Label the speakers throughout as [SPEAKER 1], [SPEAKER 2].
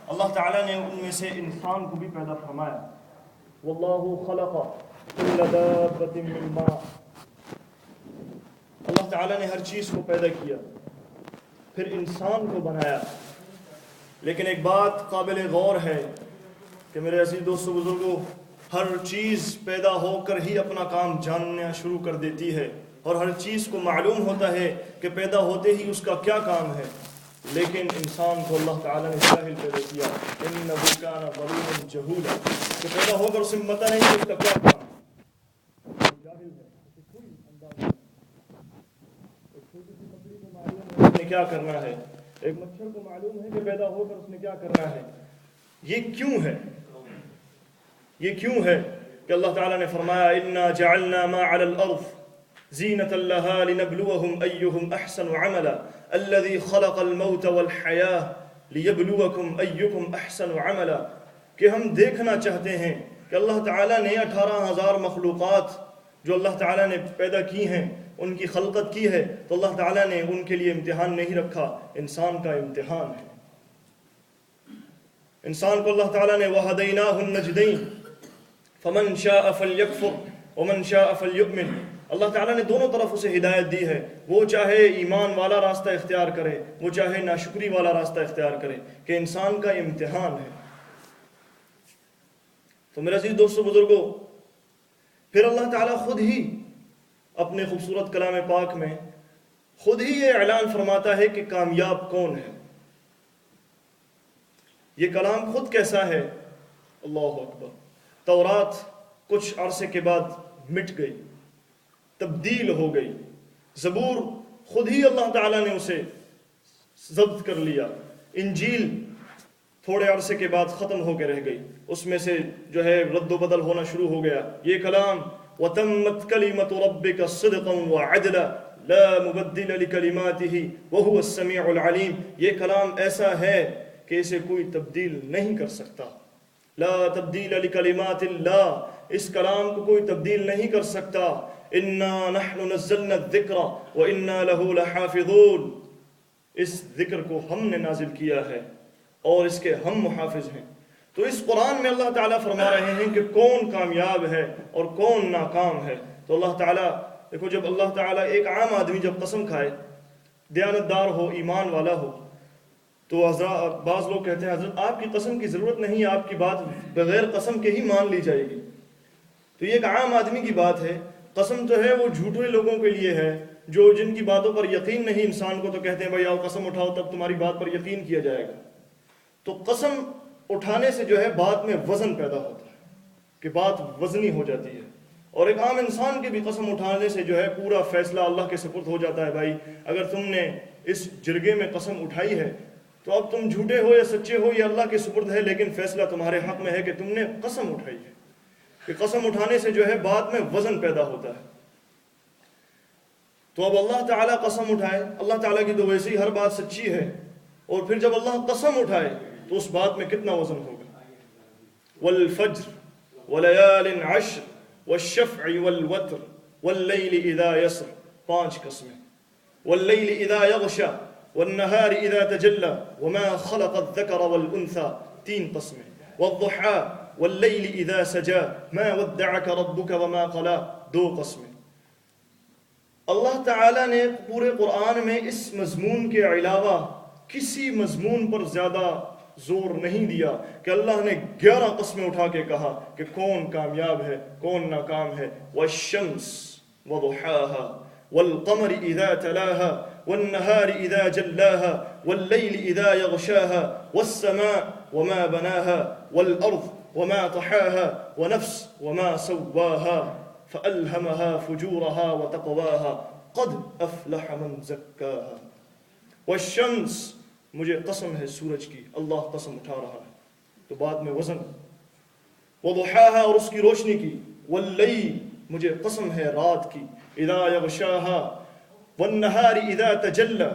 [SPEAKER 1] اللہ تعالیٰ نے ان میں سے انسان کو بھی پیدا فرمایا. واللہ خلق کل دابۃ من ماء. اللہ تعالیٰ نے ہر چیز کو پیدا کیا، پھر انسان کو بنایا. لیکن ایک بات قابل غور ہے کہ میرے عزیز دوستو بزرگوں، ہر چیز پیدا ہو کر ہی اپنا کام جاننا شروع کر دیتی ہے، اور ہر چیز کو معلوم ہوتا ہے کہ پیدا ہوتے ہی اس کا کیا کام ہے. لیکن انسان کو اللہ تعالیٰ نے جاہل پیدا کیا. انہ کان ظلوما جہولا، کہ پیدا ہو کر اسے پتہ نہیں کہ اس کا کیا کام ہے. جاہل ہے، اسے کوئی اندازہ نہیں. ایک چھوٹی سی مچھلی کو معلوم ہے اس نے کیا کرنا ہے، ایک مچھر کو معلوم ہے کہ پیدا ہو کر اس نے کیا کرنا ہے. یہ کیوں ہے؟ یہ کیوں ہے کہ اللہ تعالیٰ نے فرمایا انا جعلنا ما علی الارض زینۃ لها لنبلوهم ایہم احسن عملا الذی خلق الموت والحیاة لیبلوکم ایکم احسن عملا. کہ ہم دیکھنا چاہتے ہیں کہ اللہ تعالیٰ نے 18,000 مخلوقات جو اللہ تعالیٰ نے پیدا کی ہیں، ان کی خلقت کی ہے، تو اللہ تعالیٰ نے ان کے لیے امتحان نہیں رکھا، انسان کا امتحان ہے. انسان کو اللہ تعالیٰ نے وَهَدَيْنَاهُ النَّجْدَيْنِ فَمَنْ شَاءَ فَلْيَكْفُرْ وَمَنْ شَاءَ فَلْيُؤْمِنْ. اللہ تعالیٰ نے دونوں طرف اسے ہدایت دی ہے، وہ چاہے ایمان والا راستہ اختیار کرے، وہ چاہے ناشکری والا راستہ اختیار کرے، کہ انسان کا امتحان ہے. تو میرے عزیز دوستو بزرگوں، پھر اللہ تعالیٰ خود ہی اپنے خوبصورت کلام پاک میں خود ہی یہ اعلان فرماتا ہے کہ کامیاب کون ہے. یہ کلام خود کیسا ہے؟ اللہ اکبر. تورات کچھ عرصے کے بعد مٹ گئی، تبدیل ہو گئی. زبور خود ہی اللہ تعالیٰ نے اسے ضبط کر لیا. انجیل تھوڑے عرصے کے بعد ختم ہو کے رہ گئی، اس میں سے جو ہے رد و بدل ہونا شروع ہو گیا. یہ کلام وَتَمَّتْ كَلِمَةُ رَبِّكَ صِدْقًا وَعَدْلًا لَا مُبَدِّلَ لِكَلِمَاتِهِ وَهُوَ السَّمِيعُ الْعَلِيمُ. یہ کلام ایسا ہے کہ اسے کوئی تبدیل نہیں کر سکتا. لا تبدیل لکلمات اللہ، اس کلام کو کوئی تبدیل نہیں کر سکتا. انا نحن نزلنا الذکر وانا له لحافظون. اس ذکر کو ہم نے نازل کیا ہے اور اس کے ہم محافظ ہیں. تو اس قرآن میں اللہ تعالیٰ فرما رہے ہیں کہ کون کامیاب ہے اور کون ناکام ہے. تو اللہ تعالیٰ دیکھو، جب اللہ تعالیٰ ایک عام آدمی جب قسم کھائے، دیانتدار ہو، ایمان والا ہو، تو بعض لوگ کہتے ہیں حضرت آپ کی قسم کی ضرورت نہیں، آپ کی بات بغیر قسم کے ہی مان لی جائے گی. تو یہ ایک عام آدمی کی بات ہے. قسم تو ہے وہ جھوٹے لوگوں کے لیے ہے، جو جن کی باتوں پر یقین نہیں انسان کو، تو کہتے ہیں بھائی آؤ قسم اٹھاؤ تب تمہاری بات پر یقین کیا جائے گا. تو قسم اٹھانے سے جو ہے بات میں وزن پیدا ہوتا ہے کہ بات وزنی ہو جاتی ہے. اور ایک عام انسان کی بھی قسم اٹھانے سے جو ہے پورا فیصلہ اللہ کے سپرد ہو جاتا ہے. بھائی اگر تم نے اس جرگے میں قسم اٹھائی ہے تو اب تم جھوٹے ہو یا سچے ہو یہ اللہ کے سپرد ہے، لیکن فیصلہ تمہارے حق میں ہے کہ تم نے قسم اٹھائی ہے. کہ قسم اٹھانے سے جو ہے بات میں وزن پیدا ہوتا ہے. تو اب اللہ تعالیٰ قسم اٹھائے، اللہ تعالیٰ کی تو ویسے ہی ہر بات سچی ہے، اور پھر جب اللہ قسم اٹھائے تو اس بات میں کتنا وزن ہوگا. والفجر وليال عشر والشفع والوتر واللیل اذا یسر. 5 قسمیں. واللیل اذا یغشى والنهار اذا تجلى وما خلق الذكر والانثى. 3 قسمیں. والضحى واللیل اذا سجى ما ودعك ربك وما قلى. 2 قسمیں. اللہ تعالیٰ نے پورے قرآن میں اس مضمون کے علاوہ کسی مضمون پر زیادہ زور نہیں دیا کہ اللہ نے 11 قسمیں اٹھا کے کہا کہ کون کامیاب ہے، کون ناکام ہے. والشمس وضحاها والقمر اذا تلاها والنهار اذا جلاها والليل اذا يغشاها والسماء وما بناها والارض وما طحاها ونفس وما سواها فألهمها فجورها وتقواها قد أفلح من زكاها. والشمس، مجھے قسم ہے سورج کی، اللہ قسم اٹھا رہا ہے تو بات میں وزن. وضحاها، اور اس کی روشنی کی. واللیل، مجھے قسم ہے رات کی. اذا یغشاها والنهار اذا تجلى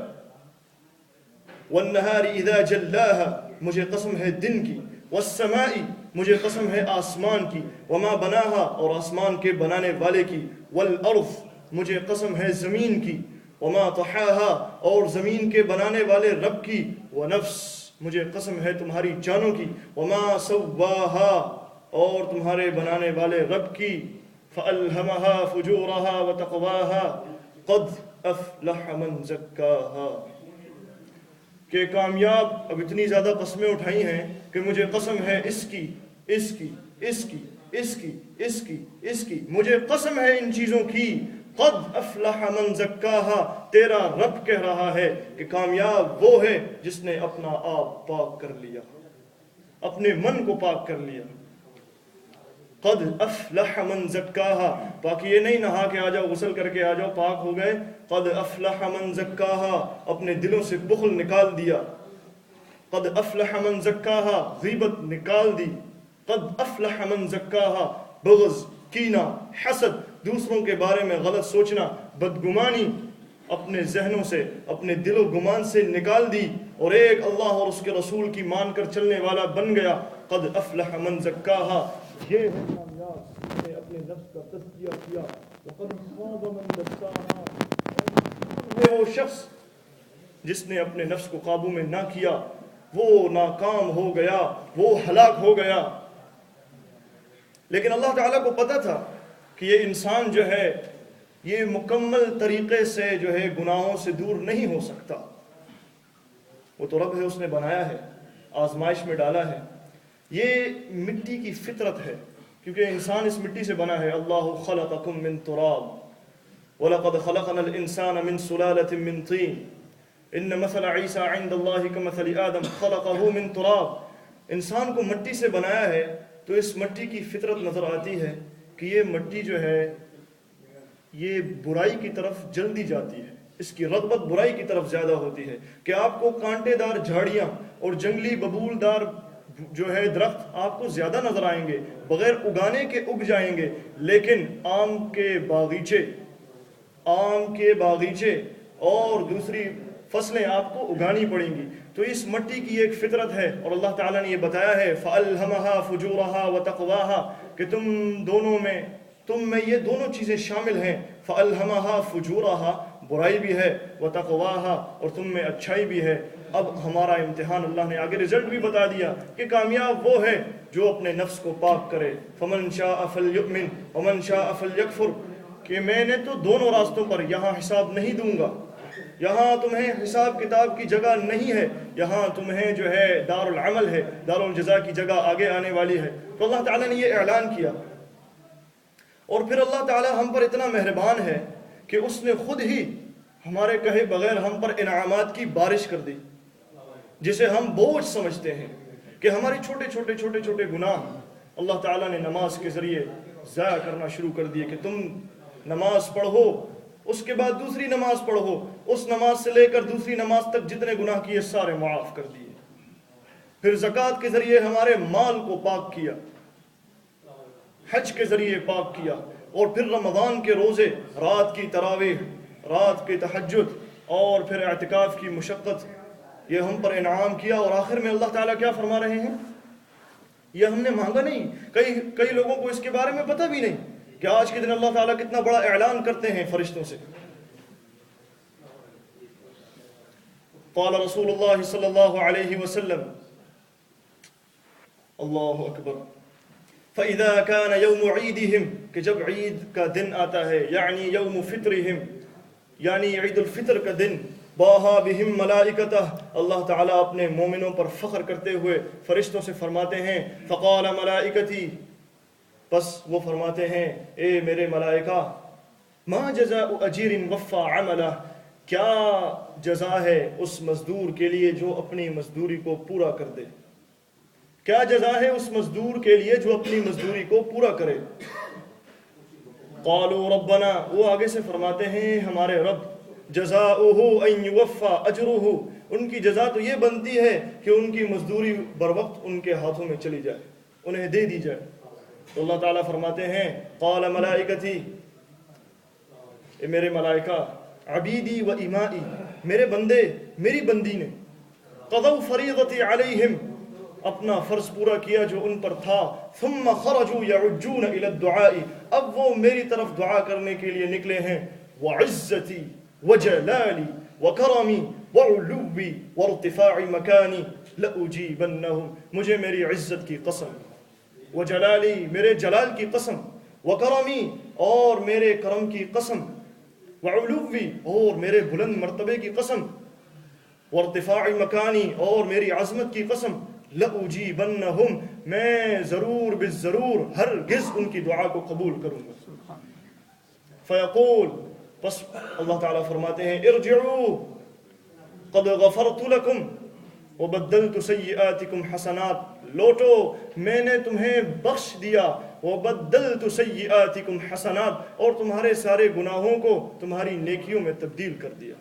[SPEAKER 1] والنهار اذا جلاها، مجھے قسم ہے دن کی. والسماء، مجھے قسم ہے آسمان کی. وما بناها، اور آسمان کے بنانے والے کی. والارض، مجھے قسم ہے زمین کی. وما طحاها، اور زمین کے بنانے والے رب کی. ونفس، مجھے قسم ہے تمہاری جانوں کی، وما سواہا، اور تمہارے بنانے والے رب کی، فألہمہا فجورہا وتقواہا قد افلح من زکاہا، کہ کامیاب، اب اتنی زیادہ قسمیں اٹھائی ہیں کہ مجھے قسم ہے اس کی، اس کی، اس کی، اس کی، اس کی، اس کی، مجھے قسم ہے ان چیزوں کی، قد افلح من زکاہا، تیرا رب کہہ رہا ہے کہ کامیاب وہ ہے جس نے اپنا آپ پاک کر لیا، اپنے من کو پاک کر لیا۔ قد افلح من زکاہا، باقی یہ نہیں نہا کے آ جاؤ، غسل کر کے آ جاؤ، پاک ہو گئے۔ قد افلح من زکاہا، اپنے دلوں سے بخل نکال دیا۔ قد افلح من زکاہا، غیبت نکال دی۔ قد افلح من زکاہا، بغض، کینہ، حسد، دوسروں کے بارے میں غلط سوچنا، بدگمانی اپنے ذہنوں سے، اپنے دل و گمان سے نکال دی، اور ایک اللہ اور اس کے رسول کی مان کر چلنے والا بن گیا۔ قد افلح من زکاہا، یہ ہے کامیاب جس نے اپنے نفس کا تزکیہ کیا۔ وقد خاب من دساہا، ہے وہ شخص جس نے اپنے نفس کو قابو میں نہ کیا، وہ ناکام ہو گیا، وہ ہلاک ہو گیا۔ لیکن اللہ تعالیٰ کو پتہ تھا کہ یہ انسان جو ہے یہ مکمل طریقے سے جو ہے گناہوں سے دور نہیں ہو سکتا۔ وہ تو رب ہے، اس نے بنایا ہے، آزمائش میں ڈالا ہے۔ یہ مٹی کی فطرت ہے، کیونکہ انسان اس مٹی سے بنا ہے۔ اللہ خلقکم من تراب وَلَقَدْ خَلَقْنَا الْإِنسَانَ مِن سُلَالَةٍ مِّن طِينٍ إِنَّ مَثَلَ عِيسَىٰ عِندَ اللَّهِ كَمَثَلِ آدَمَ خَلَقَهُ مِن تُرَاب، انسان کو مٹی سے بنایا ہے، تو اس مٹی کی فطرت نظر آتی ہے کہ یہ مٹی جو ہے یہ برائی کی طرف جلدی جاتی ہے، اس کی رغبت برائی کی طرف زیادہ ہوتی ہے، کہ آپ کو کانٹے دار جھاڑیاں اور جنگلی ببول دار جو ہے درخت آپ کو زیادہ نظر آئیں گے، بغیر اگانے کے اگ جائیں گے، لیکن آم کے باغیچے اور دوسری فصلیں آپ کو اگانی پڑیں گی۔ تو اس مٹی کی ایک فطرت ہے، اور اللہ تعالیٰ نے یہ بتایا ہے فَأَلْهَمَهَا فُجُورَهَا وَتَقْوَاهَا، کہ تم میں یہ دونوں چیزیں شامل ہیں۔ فَأَلْهَمَهَا فُجُورَهَا، برائی بھی ہے، وَتَقْوَاهَا، اور تم میں اچھائی بھی ہے۔ اب ہمارا امتحان، اللہ نے آگے رزلٹ بھی بتا دیا کہ کامیاب وہ ہے جو اپنے نفس کو پاک کرے۔ فَمَنْ شَاءَ فَلْيُؤْمِنْ وَمَنْ شَاءَ فَلْيَكْفُرْ، کہ میں نے تو دونوں راستوں پر یہاں حساب نہیں دوں گا، یہاں تمہیں حساب کتاب کی جگہ نہیں ہے، یہاں تمہیں جو ہے دار العمل ہے، دار الجزا کی جگہ آگے آنے والی ہے۔ تو اللہ تعالیٰ نے یہ اعلان کیا، اور پھر اللہ تعالیٰ ہم پر اتنا مہربان ہے کہ اس نے خود ہی ہمارے کہے بغیر ہم پر انعامات کی بارش کر دی، جسے ہم بوجھ سمجھتے ہیں کہ ہمارے چھوٹے چھوٹے گناہ اللہ تعالیٰ نے نماز کے ذریعے ضائع کرنا شروع کر دیے، کہ تم نماز پڑھو، اس کے بعد دوسری نماز پڑھو، اس نماز سے لے کر دوسری نماز تک جتنے گناہ کیے سارے معاف کر دیے۔ پھر زکوٰۃ کے ذریعے ہمارے مال کو پاک کیا، حج کے ذریعے پاک کیا، اور پھر رمضان کے روزے، رات کی تراویح، رات کی تہجد، اور پھر اعتکاف کی مشقت، یہ ہم پر انعام کیا۔ اور آخر میں اللہ تعالیٰ کیا فرما رہے ہیں؟ یہ ہم نے مانگا نہیں۔ کئی لوگوں کو اس کے بارے میں پتہ بھی نہیں کہ آج کے دن اللہ تعالیٰ کتنا بڑا اعلان کرتے ہیں فرشتوں سے۔ قال رسول اللہ صلی اللہ علیہ وسلم، اللہ اکبر، فَإِذَا كَانَ يَوْمُ عِيدِهِمْ، کہ جب عید کا دن آتا ہے، یعنی یوم فطرہم، یعنی عید الفطر کا دن، باہا بہم ملائکتہ، اللہ تعالیٰ اپنے مومنوں پر فخر کرتے ہوئے فرشتوں سے فرماتے ہیں، فقال ملائکتی، بس وہ فرماتے ہیں اے میرے ملائکہ، ما جزاء اجیر وفى عملہ، کیا جزا ہے اس مزدور کے لیے جو اپنی مزدوری کو پورا کر دے، کیا جزا ہے اس مزدور کے لیے جو اپنی مزدوری کو پورا کرے۔ قالوا ربنا، وہ آگے سے فرماتے ہیں ہمارے رب، جزاؤہ ان یوفى اجرہ، ان کی جزا تو یہ بنتی ہے کہ ان کی مزدوری بر وقت ان کے ہاتھوں میں چلی جائے، انہیں دے دی جائے۔ تو اللہ تعالیٰ فرماتے ہیں قال ملائکتی، اے میرے ملائکہ، عبیدی و امائی، میرے بندے میری بندی نے، قضوا فریضتی علیہم، اپنا فرض پورا کیا جو ان پر تھا، ثم خرجوا یعجون الی الدعاء، اب وہ میری طرف دعا کرنے کے لیے نکلے ہیں، وعزتی وجلالی وکرمی وعلوی وارتفاع مکانی، لَأُجِيبَنَّهُمْ، مجھے میری عزت کی قسم، وجلالی میرے جلال کی قسم، وکرمی اور میرے کرم کی قسم، وعلوی اور میرے بلند مرتبے کی قسم، وارتفاع مکانی اور میری عظمت کی قسم، لَأُجِيبَنَّهُمْ میں ضرور بالضرور ہرگز ان کی دعا کو قبول کروں گا۔ فیقول پس اللہ تعالیٰ فرماتے ہیں ارجعوا قد غفرت لکم وبدلت سیئاتکم حسنات، لوٹو میں نے تمہیں بخش دیا، وبدلت سیئاتکم حسنات اور تمہارے سارے گناہوں کو تمہاری نیکیوں میں تبدیل کر دیا۔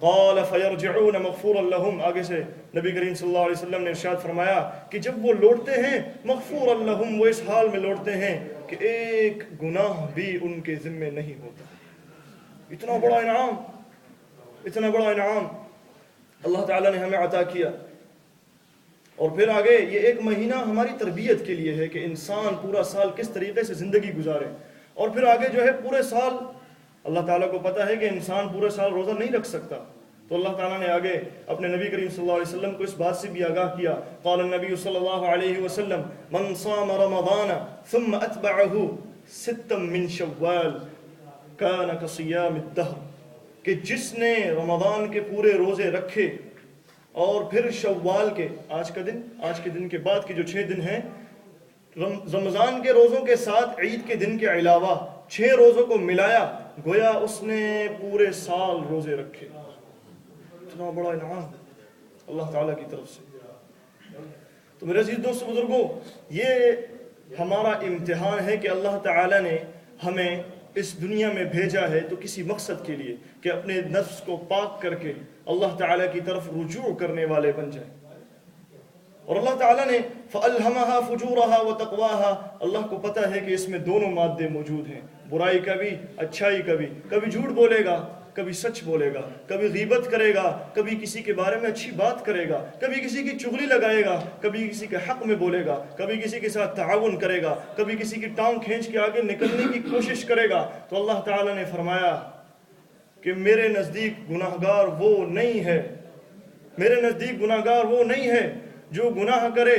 [SPEAKER 1] قال فیرجعون مغفورا لهم، آگے سے نبی کریم صلی اللہ علیہ وسلم نے ارشاد فرمایا کہ جب وہ لوٹتے ہیں مغفورا لهم، وہ اس حال میں لوٹتے ہیں کہ ایک گناہ بھی ان کے ذمے نہیں ہوتا۔ اتنا بڑا انعام، اتنا بڑا انعام اللہ تعالیٰ نے ہمیں عطا کیا۔ اور پھر آگے یہ ایک مہینہ ہماری تربیت کے لیے ہے کہ انسان پورا سال کس طریقے سے زندگی گزارے، اور پھر آگے جو ہے پورے سال اللہ تعالیٰ کو پتہ ہے کہ انسان پورے سال روزہ نہیں رکھ سکتا، تو اللہ تعالیٰ نے آگے اپنے نبی کریم صلی اللہ علیہ وسلم کو اس بات سے بھی آگاہ کیا۔ قال النبی صلی اللہ علیہ وسلم من صام رمضان ثم اتبعه ستا من شوال كان كصيام الدهر، کہ جس نے رمضان کے پورے روزے رکھے اور پھر شوال کے آج کے دن کے بعد کے جو 6 دن ہیں، رمضان کے روزوں کے ساتھ عید کے دن کے علاوہ 6 روزوں کو ملایا، گویا اس نے پورے سال روزے رکھے۔ اتنا بڑا انعام اللہ تعالیٰ کی طرف سے۔ تو میرے عزیز دوست بزرگوں، یہ ہمارا امتحان ہے کہ اللہ تعالیٰ نے ہمیں اس دنیا میں بھیجا ہے تو کسی مقصد کے لیے کہ اپنے نفس کو پاک کر کے اللہ تعالیٰ کی طرف رجوع کرنے والے بن جائیں۔ اور اللہ تعالیٰ نے فَأَلْهَمَهَا فُجُورَهَا وَتَقْوَاهَا، اللہ کو پتہ ہے کہ اس میں دونوں مادے موجود ہیں، برائی کا بھی اچھائی کا بھی، کبھی جھوٹ بولے گا کبھی سچ بولے گا، کبھی غیبت کرے گا کبھی کسی کے بارے میں اچھی بات کرے گا، کبھی کسی کی چغلی لگائے گا، کبھی کسی کے حق میں بولے گا، کبھی کسی کے ساتھ تعاون کرے گا، کبھی کسی کی ٹانگ کھینچ کے آگے نکلنے کی کوشش کرے گا۔ تو اللہ تعالیٰ نے فرمایا کہ میرے نزدیک گناہگار وہ نہیں ہے، میرے نزدیک گناہگار وہ نہیں ہے جو گناہ کرے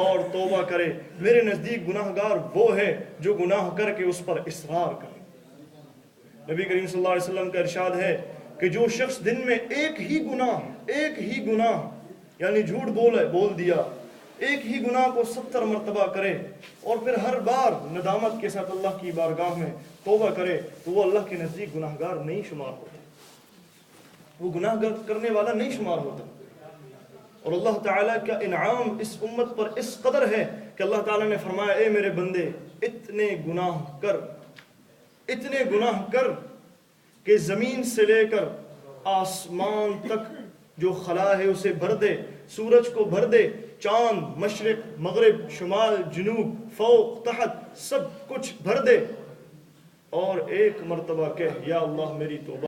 [SPEAKER 1] اور توبہ کرے، میرے نزدیک گناہگار وہ ہے جو گناہ کر کے اس پر اصرار کرے۔ نبی کریم صلی اللہ علیہ وسلم کا ارشاد ہے کہ جو شخص دن میں ایک ہی گناہ یعنی جھوٹ بول دیا، ایک ہی گناہ کو 70 مرتبہ کرے اور پھر ہر بار ندامت کے ساتھ اللہ کی بارگاہ میں توبہ کرے، تو وہ اللہ کے نزدیک گناہگار نہیں شمار ہوتا، وہ گناہ کرنے والا نہیں شمار ہوتا۔ اور اللہ تعالیٰ کا انعام اس امت پر اس قدر ہے کہ اللہ تعالیٰ نے فرمایا اے میرے بندے اتنے گناہ کر کہ زمین سے لے کر آسمان تک جو خلا ہے اسے بھر دے، سورج کو بھر دے، چاند مشرق مغرب شمال جنوب فوق تحت سب کچھ بھر دے، اور ایک مرتبہ کہہ یا اللہ میری توبہ